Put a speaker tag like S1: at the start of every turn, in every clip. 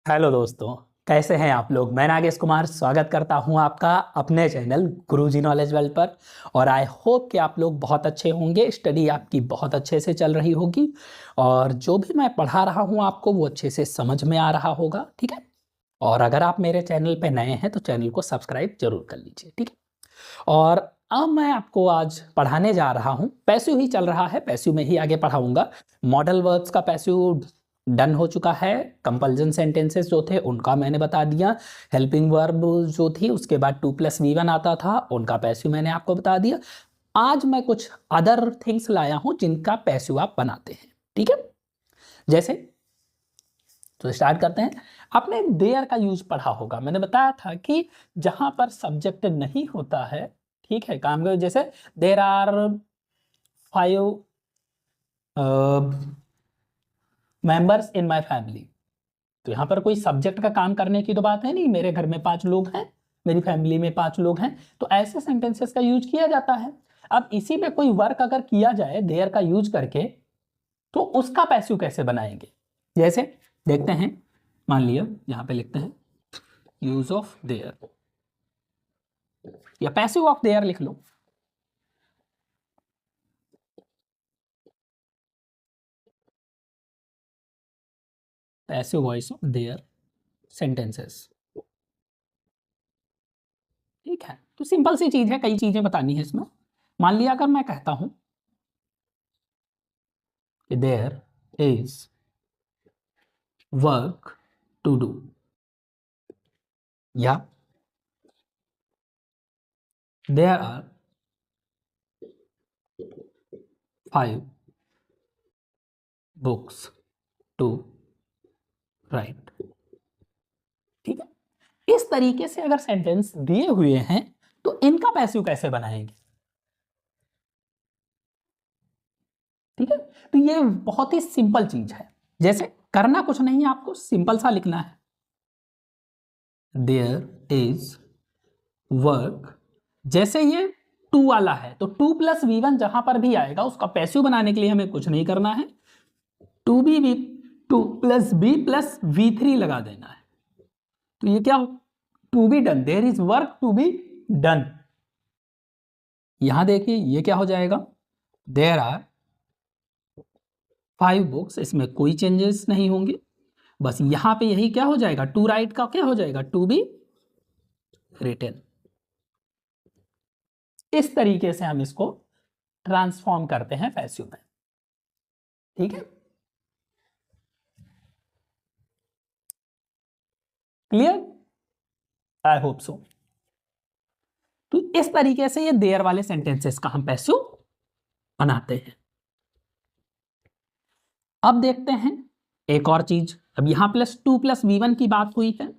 S1: Hello दोस्तों, कैसे हैं आप लोग। मैं नागेश कुमार स्वागत करता हूं आपका अपने चैनल गुरुजी नॉलेज वर्ल्ड पर। और आई होप कि आप लोग बहुत अच्छे होंगे, स्टडी आपकी बहुत अच्छे से चल रही होगी और जो भी मैं पढ़ा रहा हूं आपको वो अच्छे से समझ में आ रहा होगा। ठीक है। और अगर आप मेरे चैनल पे नए हैं तो चैनल को सब्सक्राइब जरूर कर लीजिए। ठीक है। और अब मैं आपको आज पढ़ाने जा रहा हूँ, पैसिव ही चल रहा है, पैसिव में ही आगे पढ़ाऊंगा। मॉडल वर्ब्स का पैसिव डन हो चुका है। कंपल्जन सेंटेंसेस जो थे उनका मैंने बता दिया। हेल्पिंग वर्ब जो थी उसके बाद 2+V1 आता था, उनका पैसिव मैंने आपको बता दिया। आज मैं कुछ अदर थिंग्स लाया हूं जिनका पैसिव आप बनाते हैं। ठीक है। जैसे तो स्टार्ट करते हैं। आपने देयर का यूज पढ़ा होगा। मैंने बताया था कि जहां पर सब्जेक्ट नहीं होता है, ठीक है, काम करो। जैसे there are 5 members in my family, तो यहाँ पर कोई सब्जेक्ट का काम करने की तो बात है नहीं। मेरे घर में 5 लोग हैं, मेरी फैमिली में 5 लोग हैं, तो ऐसे सेंटेंसेस का यूज किया जाता है। अब इसी में कोई वर्क अगर किया जाए देयर का यूज करके तो उसका पैसिव कैसे बनाएंगे, जैसे देखते हैं। मान लिया यहाँ पे लिखते हैं यूज ऑफ देयर या पैसिव ऑफ देयर लिख लो। Passive voice of there sentences. ठीक है, तो सिंपल सी चीज है, कई चीजें बतानी है इसमें। मान लिया अगर मैं कहता हूं कि there is work to do, या there are 5 books to write. ठीक है, इस तरीके से अगर सेंटेंस दिए हुए हैं तो इनका पैसिव कैसे बनाएंगे। ठीक है, तो ये बहुत ही सिंपल चीज है। जैसे करना कुछ नहीं है, आपको सिंपल सा लिखना है देयर इज वर्क। जैसे ये 2 वाला है तो 2+V1 जहां पर भी आएगा उसका पैसिव बनाने के लिए हमें कुछ नहीं करना है, 2B 2+B+V3 लगा देना है। तो ये क्या हो, to be done, there is work to be done. यहां देखिए ये क्या हो जाएगा, देयर आर 5 बुक्स, इसमें कोई चेंजेस नहीं होंगे। बस यहां पे यही क्या हो जाएगा, टू राइट का क्या हो जाएगा, टू बी रिटन। इस तरीके से हम इसको ट्रांसफॉर्म करते हैं पैसिव में। ठीक है, क्लियर, आई होप सो। तो इस तरीके से ये देयर वाले सेंटेंसेस का हम पैसिव बनाते हैं। अब देखते हैं एक और चीज। अब यहां +2+V1 की बात हुई है,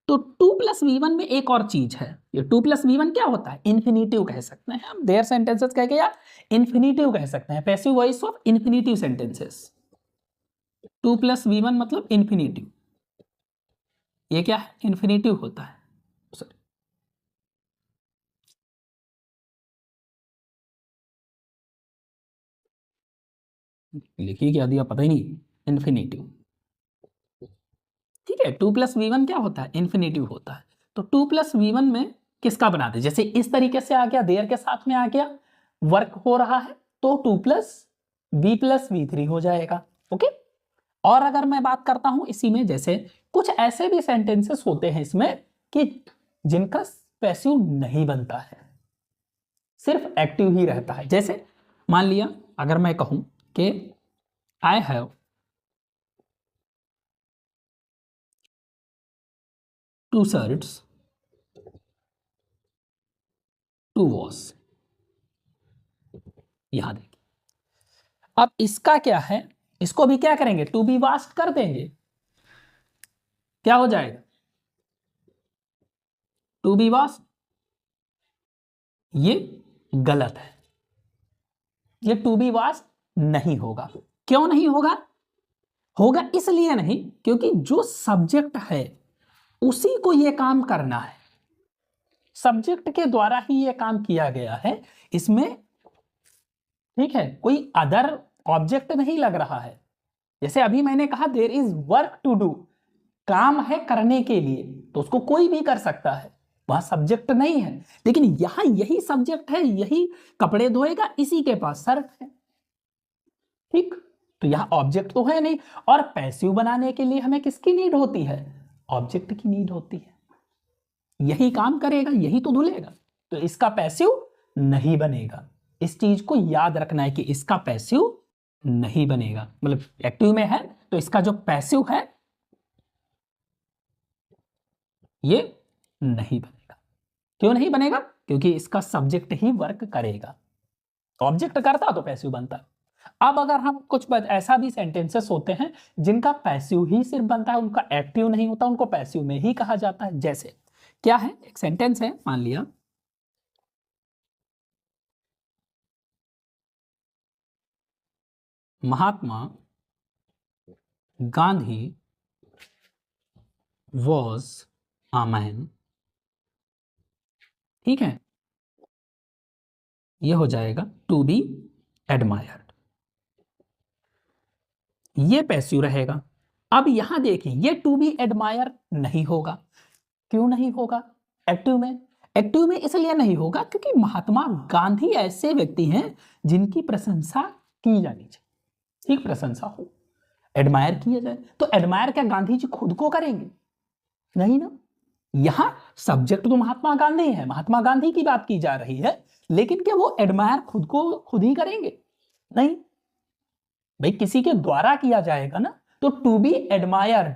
S1: तो 2+V1 में एक और चीज है। ये 2+V1 क्या होता है, इन्फिनिटिव कह सकते हैं हम। देयर सेंटेंसेस कह के या इन्फिनिटिव कह सकते हैं, passive voice of infinitive sentences. 2+V1 मतलब इन्फिनिटिव। ये क्या है, इन्फिनिटिव होता है। सॉरी, लिखिए क्या दिया पता ही नहीं, इन्फिनिटिव। ठीक है, 2+V1 क्या होता है, इन्फिनिटिव होता है। तो 2+V1 में किसका बनाते, जैसे इस तरीके से आ गया, देयर के साथ में आ गया, वर्क हो रहा है, तो 2+B+V3 हो जाएगा। ओके। और अगर मैं बात करता हूं इसी में, जैसे कुछ ऐसे भी सेंटेंसेस होते हैं इसमें कि जिनका पैसिव नहीं बनता है, सिर्फ एक्टिव ही रहता है। जैसे मान लिया अगर मैं कहूं कि I have 2 shirts to wash. यहां देखिए, अब इसका क्या है, इसको भी क्या करेंगे, टू बी वास्ट कर देंगे। क्या हो जाएगा, टू बी वास्ट। ये गलत है, ये टू बी वास्ट नहीं होगा। क्यों नहीं होगा, होगा इसलिए नहीं क्योंकि जो सब्जेक्ट है उसी को ये काम करना है, सब्जेक्ट के द्वारा ही ये काम किया गया है इसमें। ठीक है, कोई अदर ऑब्जेक्ट नहीं लग रहा है। जैसे अभी मैंने कहा there is work to do, काम है करने के लिए, तो उसको कोई भी कर सकता है, वहां सब्जेक्ट नहीं है। लेकिन यहां यही सब्जेक्ट है, यही कपड़े धोएगा, इसी के पास सर्फ है, ठीक। तो यहां ऑब्जेक्ट तो है नहीं, और पैसिव बनाने के लिए हमें किसकी नीड होती है? ऑब्जेक्ट की नीड होती है। यही काम करेगा, यही तो धुलेगा, तो इसका पैसिव नहीं बनेगा। इस चीज को याद रखना है कि इसका पैसिव नहीं बनेगा, मतलब एक्टिव में है तो इसका जो पैसिव है ये नहीं बनेगा। क्यों नहीं बनेगा? क्योंकि इसका सब्जेक्ट ही वर्क करेगा। ऑब्जेक्ट करता तो पैसिव बनता। अब अगर हम कुछ ऐसा भी सेंटेंसेस होते हैं जिनका पैसिव ही सिर्फ बनता है, उनका एक्टिव नहीं होता, उनको पैसिव में ही कहा जाता है। जैसे क्या है, एक सेंटेंस है, मान लिया Mahatma Gandhi was a man, ठीक है, ये हो जाएगा टू बी एडमायर्ड, ये पैसिव रहेगा। अब यहां देखिए, ये टू बी एडमायर नहीं होगा। क्यों नहीं होगा? एक्टिव में, एक्टिव में इसलिए नहीं होगा क्योंकि महात्मा गांधी ऐसे व्यक्ति हैं जिनकी प्रशंसा की जानी चाहिए, ठीक, प्रशंसा हो, एडमायर किया जाए। तो एडमायर क्या गांधी जी खुद को करेंगे? नहीं ना। यहां सब्जेक्ट तो महात्मा गांधी है, महात्मा गांधी की बात की जा रही है, लेकिन क्या वो एडमायर खुद को खुद ही करेंगे? नहीं भाई, किसी के द्वारा किया जाएगा ना। तो टू बी एडमायर्ड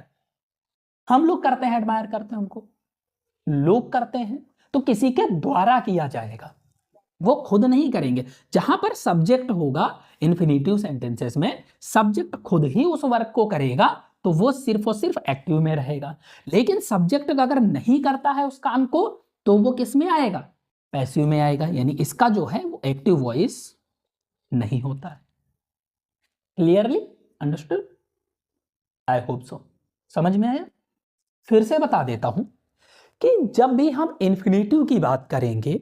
S1: हम लोग करते हैं, एडमायर करते हैं, हमको लोग करते हैं, तो किसी के द्वारा किया जाएगा, वो खुद नहीं करेंगे। जहां पर सब्जेक्ट होगा इंफिनिटिव सेंटेंसेस में, सब्जेक्ट खुद ही उस वर्क को करेगा, तो वो सिर्फ और सिर्फ एक्टिव में रहेगा। लेकिन सब्जेक्ट अगर नहीं करता है उस काम को, तो वो किस में आएगा? पैसिव में आएगा, यानी इसका जो है वो एक्टिव वॉइस नहीं होता है। Clearly understood? I hope so. समझ में आया? फिर से बता देता हूं कि जब भी हम इंफिनिटिव की बात करेंगे,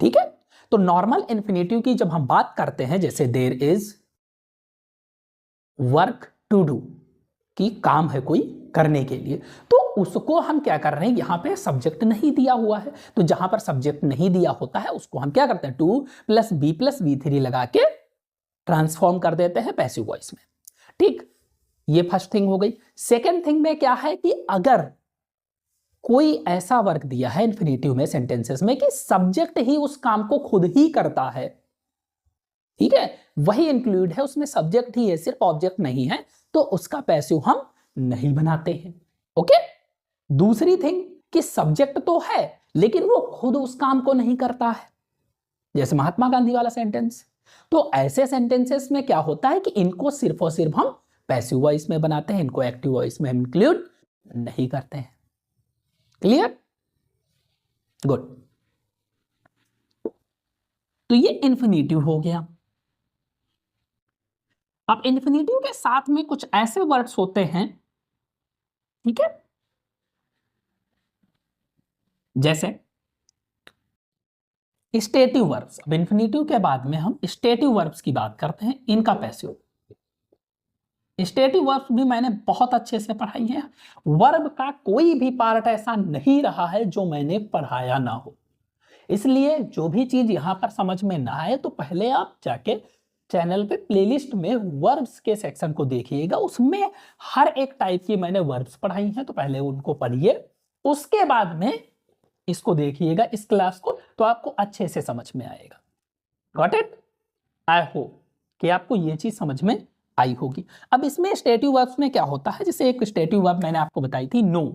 S1: ठीक है, तो नॉर्मल इंफिनिटिव की जब हम बात करते हैं, जैसे there is work to do, कि काम है कोई करने के लिए, तो उसको हम क्या कर रहे हैं, यहां पे सब्जेक्ट नहीं दिया हुआ है, तो जहां पर सब्जेक्ट नहीं दिया होता है उसको हम क्या करते हैं, टू प्लस बी थ्री लगा के ट्रांसफॉर्म कर देते हैं पैसिव वॉइस में, ठीक। ये फर्स्ट थिंग हो गई। सेकेंड थिंग में क्या है कि अगर कोई ऐसा वर्क दिया है इंफिनिटिव में सेंटेंसेस में कि सब्जेक्ट ही उस काम को खुद ही करता है, ठीक है, वही इंक्लूड है उसमें, सब्जेक्ट ही है, सिर्फ ऑब्जेक्ट नहीं है, तो उसका पैसिव हम नहीं बनाते हैं। ओके। दूसरी थिंग कि सब्जेक्ट तो है लेकिन वो खुद उस काम को नहीं करता है, जैसे महात्मा गांधी वाला सेंटेंस। तो ऐसे सेंटेंसेस में क्या होता है कि इनको सिर्फ और सिर्फ हम पैसिव वॉइस में बनाते हैं, इनको एक्टिव वॉइस में इंक्लूड नहीं करते हैं। क्लियर? गुड। तो ये इंफिनिटिव हो गया। अब इंफिनिटिव के साथ में कुछ ऐसे वर्ड्स होते हैं, ठीक है, जैसे स्टेटिव वर्ब्स। अब इंफिनिटिव के बाद में हम स्टेटिव वर्ब्स की बात करते हैं, इनका पैसिव। स्टेटिव वर्ब्स भी मैंने बहुत अच्छे से पढ़ाई है, वर्ब का कोई भी पार्ट ऐसा नहीं रहा है जो मैंने पढ़ाया ना हो, इसलिए जो भी चीज यहां पर समझ में ना आए तो पहले आप जाके चैनल पे प्लेलिस्ट में वर्ब्स के सेक्शन को देखिएगा, उसमें हर एक टाइप की मैंने वर्ब्स पढ़ाई हैं, तो पहले उनको पढ़िए, उसके बाद में इसको देखिएगा, इस क्लास को, तो आपको अच्छे से समझ में आएगा। Got it? आई होप कि आपको ये चीज समझ में आई होगी। अब इसमें स्टेटिव वर्ब्स में क्या होता है, जैसे एक स्टेटिव वर्ब मैंने आपको बताई थी, नो,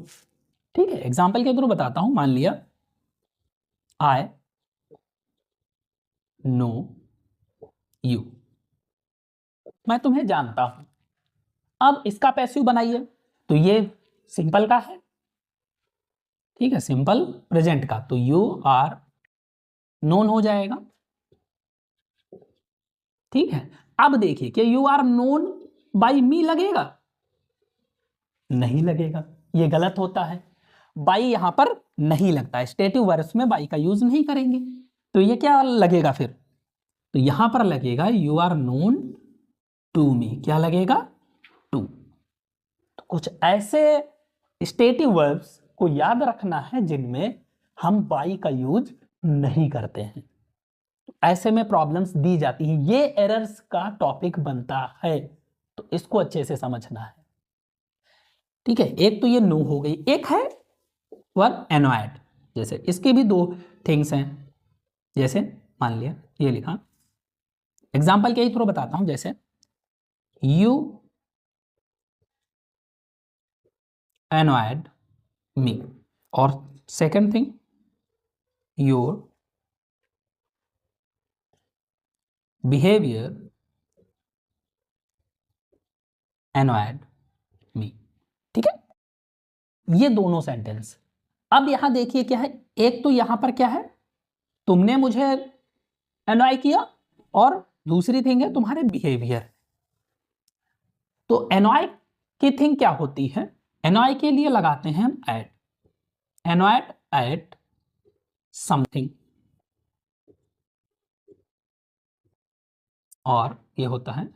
S1: ठीक है, एग्जांपल के थ्रू बताता हूं। मान लिया आई नो यू, मैं तुम्हें जानता हूं। अब इसका पैसिव बनाइए, तो ये सिंपल का है, ठीक है, सिंपल प्रेजेंट का, तो यू आर नोन हो जाएगा, ठीक है। अब देखिए कि यू आर नोन बाई मी लगेगा? नहीं लगेगा, ये गलत होता है, बाई यहां पर नहीं लगता है, स्टेटिव वर्ब्स में बाई का यूज नहीं करेंगे, तो ये क्या लगेगा फिर, तो यहां पर लगेगा you are known to me, क्या लगेगा, टू। तो कुछ ऐसे स्टेटिव वर्ब्स को याद रखना है जिनमें हम बाई का यूज नहीं करते हैं। ऐसे में प्रॉब्लम्स दी जाती हैं, ये एरर्स का टॉपिक बनता है, तो इसको अच्छे से समझना है। ठीक है, एक तो ये नो हो गई, एक है वर्ब एनोएड। जैसे इसके भी दो थिंग्स हैं, जैसे मान लिया ये लिखा, एग्जाम्पल के ही थ्रू बताता हूं, जैसे यू एनोएड मी, और second thing your behaviour annoyed मी। ठीक है, ये दोनों सेंटेंस। अब यहां देखिए क्या है, एक तो यहां पर क्या है, तुमने मुझे एनॉय किया, और दूसरी थिंग है तुम्हारे बिहेवियर। तो एनॉय की थिंग क्या होती है, एनॉय के लिए लगाते हैं हम एट, एनॉयड एट समथिंग, और ये होता है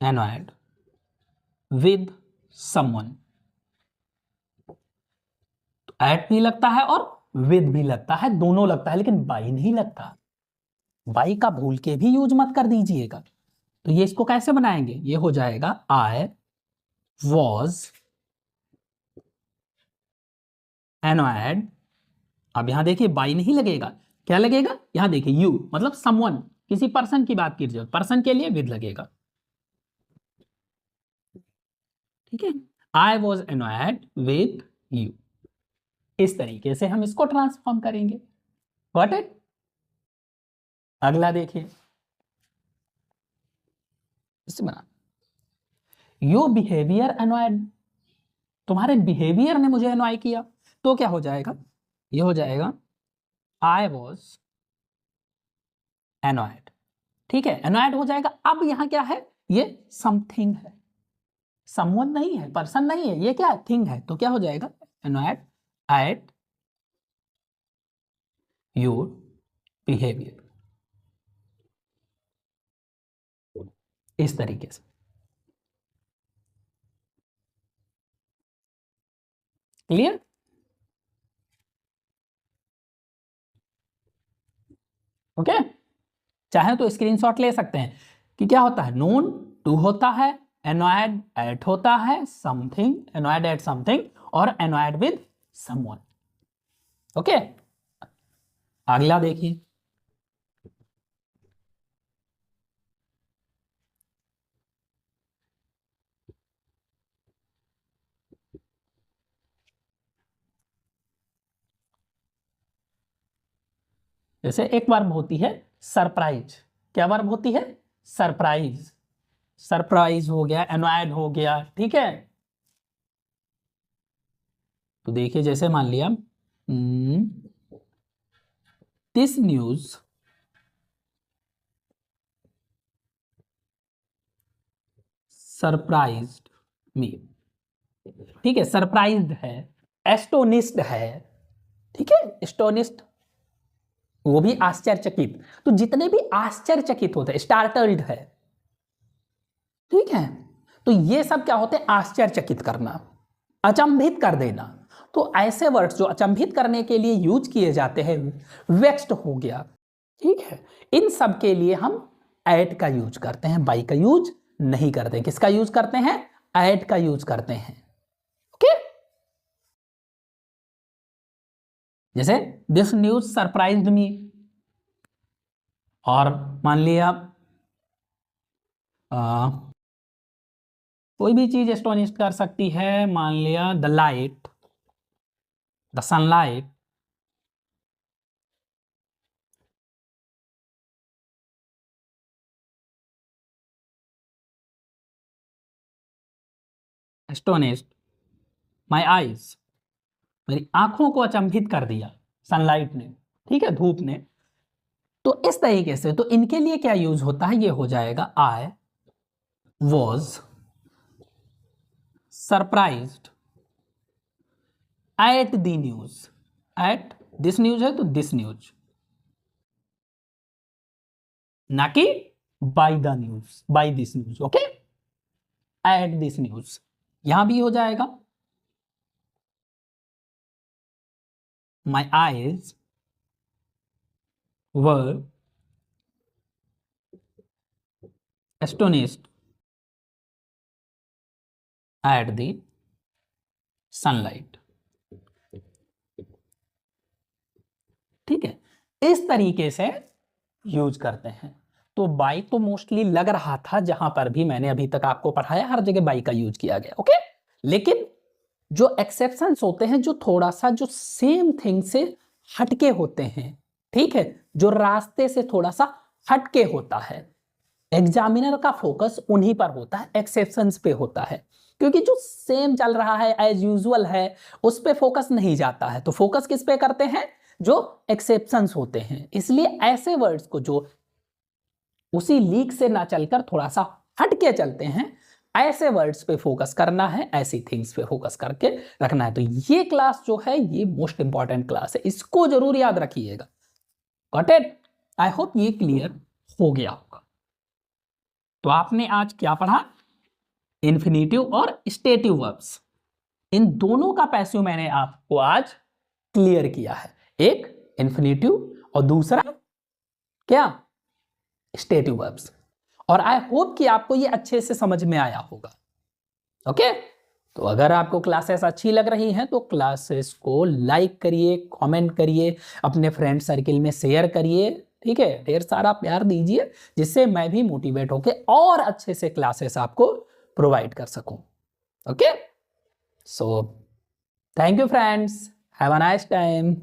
S1: एनॉयड विद समवन। एट भी लगता है और विद भी लगता है, दोनों लगता है, लेकिन बाई नहीं लगता। बाई का भूल के भी यूज मत कर दीजिएगा। तो ये इसको कैसे बनाएंगे, ये हो जाएगा आई वॉज एनॉयड। अब यहां देखिए बाई नहीं लगेगा, क्या लगेगा, यहां देखिए यू मतलब समवन, किसी पर्सन की बात कीजिए, पर्सन के लिए विद लगेगा। ठीक है, I was annoyed with you. इस तरीके से हम इसको ट्रांसफॉर्म करेंगे। Got it. अगला देखिए, इससे बना योर बिहेवियर एनॉयड, तुम्हारे बिहेवियर ने मुझे एनॉय किया, तो क्या हो जाएगा, ये हो जाएगा आई वॉज एनॉयड। ठीक है, एनॉयड हो जाएगा। अब यहां क्या है, ये समथिंग है, समवन नहीं है, पर्सन नहीं है, ये क्या है, थिंग है। तो क्या हो जाएगा, एनॉयड एट योर बिहेवियर। इस तरीके से। क्लियर। ओके, चाहे तो स्क्रीनशॉट ले सकते हैं कि क्या होता है, नोन टू होता है, एनॉयड एट होता है, समथिंग एनॉयड एट समथिंग, और एनॉयड विद समवन। ओके, अगला देखिए, जैसे एक वर्ब होती है सरप्राइज। क्या वर्ब होती है, सरप्राइज। सरप्राइज हो गया, एनॉयड हो गया। ठीक है, तो देखिए जैसे मान लिया दिस न्यूज सरप्राइज्ड मी। ठीक है, सरप्राइज्ड है, एस्टोनिस्ड है। ठीक है, एस्टोनिस्ड वो भी आश्चर्यचकित। तो जितने भी आश्चर्यचकित होते हैं, स्टार्टल्ड है। ठीक है, तो ये सब क्या होते हैं, आश्चर्यचकित करना, अचंभित कर देना। तो ऐसे वर्ड्स जो अचंभित करने के लिए यूज किए जाते हैं, वेक्स्ड हो गया। ठीक है, इन सब के लिए हम एट का यूज करते हैं, बाई का यूज नहीं करते। किसका यूज करते हैं, एट का यूज करते हैं। ओके, जैसे दिस न्यूज सरप्राइज्ड मी, और मान लिया कोई भी चीज एस्टोनिश कर सकती है, मान लिया the light, the sunlight astonished my eyes, मेरी आंखों को अचंभित कर दिया सनलाइट ने। ठीक है, धूप ने। तो इस तरीके से, तो इनके लिए क्या यूज होता है, ये हो जाएगा I was surprised at the news. At this news है तो दिस न्यूज, ना कि by the news, by this news. Okay, at this news, यहां भी हो जाएगा my eyes were astonished at the sunlight. ठीक है, इस तरीके से यूज करते हैं। तो बाई तो मोस्टली लग रहा था, जहां पर भी मैंने अभी तक आपको पढ़ाया हर जगह बाई का यूज किया गया। ओके, लेकिन जो एक्सेप्शंस होते हैं, जो थोड़ा सा जो सेम थिंग से हटके होते हैं, ठीक है, जो रास्ते से थोड़ा सा हटके होता है, एग्जामिनर का फोकस उन्हीं पर होता है, एक्सेप्शंस पे होता है। क्योंकि जो सेम चल रहा है एज यूजुअल है, उस पे फोकस नहीं जाता है। तो फोकस किस पे करते हैं? जो एक्सेप्शंस होते हैं। इसलिए ऐसे वर्ड्स को जो उसी लीक से ना चलकर थोड़ा सा हटके चलते हैं, ऐसे वर्ड्स पे फोकस करना है, ऐसी थिंग्स पे फोकस करके रखना है। तो ये क्लास जो है, ये मोस्ट इंपॉर्टेंट क्लास है, इसको जरूर याद रखिएगा। Got it? आई होप ये क्लियर हो गया होगा। तो आपने आज क्या पढ़ा? इन्फिनेटिव और स्टेटिव वर्ब्स, इन दोनों का पैसिव मैंने आपको आज क्लियर किया है। एक इन्फिनेटिव और दूसरा क्या? Stative verbs. और आई होप कि आपको ये अच्छे से समझ में आया होगा। ओके, तो अगर आपको क्लासेस अच्छी लग रही हैं तो क्लासेस को लाइक करिए, कमेंट करिए, अपने फ्रेंड सर्किल में शेयर करिए। ठीक है, ढेर सारा प्यार दीजिए, जिससे मैं भी मोटिवेट होके और अच्छे से क्लासेस आपको प्रोवाइड कर सकूं। Okay, so thank you friends, have a nice time.